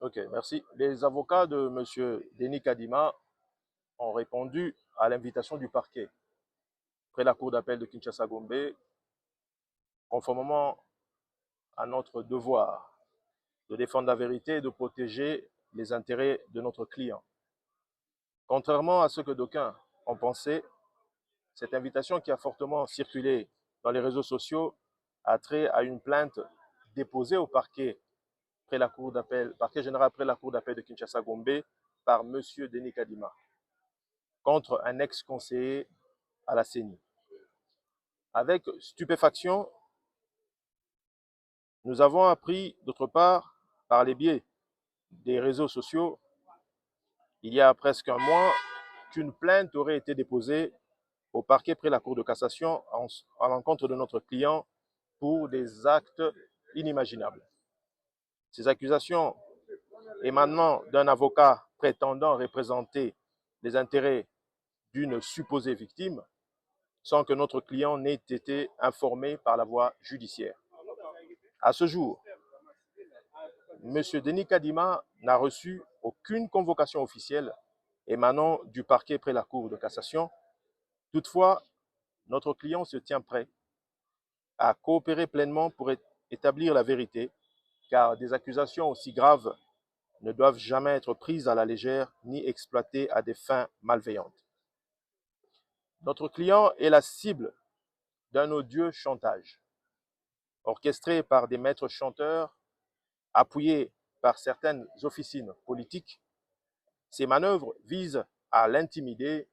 Ok, merci. Les avocats de M. Denis Kadima ont répondu à l'invitation du parquet près la cour d'appel de Kinshasa-Gombe, conformément à notre devoir de défendre la vérité et de protéger les intérêts de notre client. Contrairement à ce que d'aucuns ont pensé, cette invitation qui a fortement circulé dans les réseaux sociaux a trait à une plainte déposée au parquet près la cour d'appel, parquet général près la cour d'appel de Kinshasa-Gombe par M. Denis Kadima contre un ex-conseiller à la CENI. Avec stupéfaction, nous avons appris, d'autre part, par les biais des réseaux sociaux, il y a presque un mois, qu'une plainte aurait été déposée au parquet près la Cour de cassation à l'encontre de notre client pour des actes inimaginables. Ces accusations émanant d'un avocat prétendant représenter les intérêts d'une supposée victime sans que notre client n'ait été informé par la voie judiciaire. À ce jour, M. Denis Kadima n'a reçu aucune convocation officielle émanant du parquet près la Cour de cassation. Toutefois, notre client se tient prêt à coopérer pleinement pour établir la vérité, car des accusations aussi graves ne doivent jamais être prises à la légère ni exploitées à des fins malveillantes. Notre client est la cible d'un odieux chantage, orchestré par des maîtres chanteurs, appuyés par certaines officines politiques. Ces manœuvres visent à l'intimider,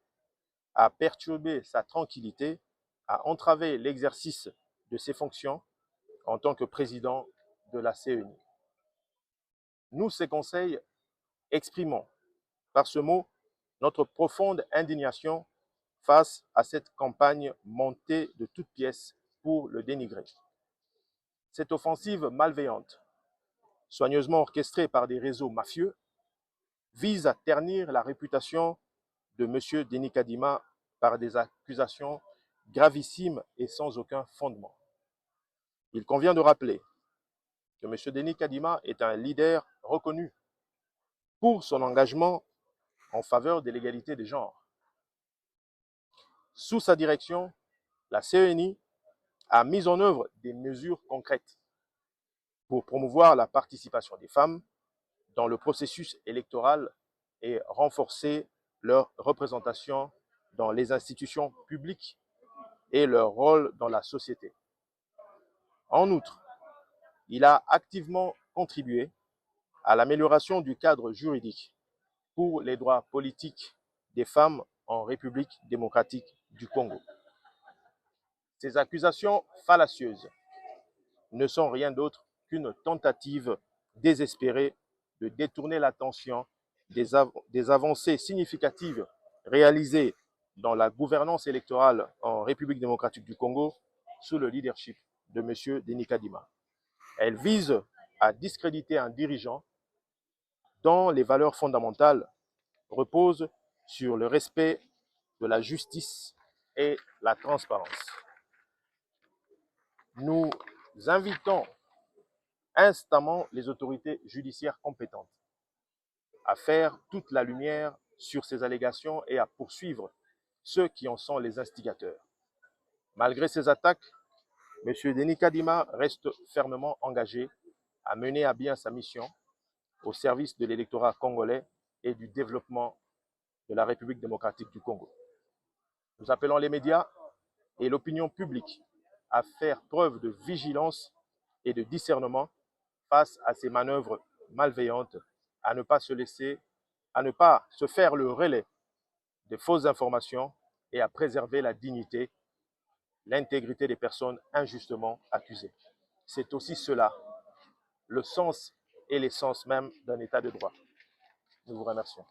à perturber sa tranquillité, à entraver l'exercice de ses fonctions en tant que président de la CENI. Nous, ces conseils, exprimons par ce mot notre profonde indignation face à cette campagne montée de toutes pièces pour le dénigrer. Cette offensive malveillante, soigneusement orchestrée par des réseaux mafieux, vise à ternir la réputation de M. Denis Kadima par des accusations gravissimes et sans aucun fondement. Il convient de rappeler que M. Denis Kadima est un leader reconnu pour son engagement en faveur de l'égalité des genres. Sous sa direction, la CENI a mis en œuvre des mesures concrètes pour promouvoir la participation des femmes dans le processus électoral et renforcer leur représentation dans les institutions publiques et leur rôle dans la société. En outre, il a activement contribué à l'amélioration du cadre juridique pour les droits politiques des femmes en République démocratique du Congo. Ces accusations fallacieuses ne sont rien d'autre qu'une tentative désespérée de détourner l'attention des avancées significatives réalisées dans la gouvernance électorale en République démocratique du Congo sous le leadership de M. Denis Kadima. Elles visent à discréditer un dirigeant dont les valeurs fondamentales reposent sur le respect de la justice et la transparence. Nous invitons instamment les autorités judiciaires compétentes à faire toute la lumière sur ces allégations et à poursuivre ceux qui en sont les instigateurs. Malgré ces attaques, M. Denis Kadima reste fermement engagé à mener à bien sa mission au service de l'électorat congolais et du développement de la République démocratique du Congo. Nous appelons les médias et l'opinion publique à faire preuve de vigilance et de discernement face à ces manœuvres malveillantes, à ne pas se faire le relais de fausses informations et à préserver la dignité, l'intégrité des personnes injustement accusées. C'est aussi cela, le sens et l'essence même d'un état de droit. Nous vous remercions.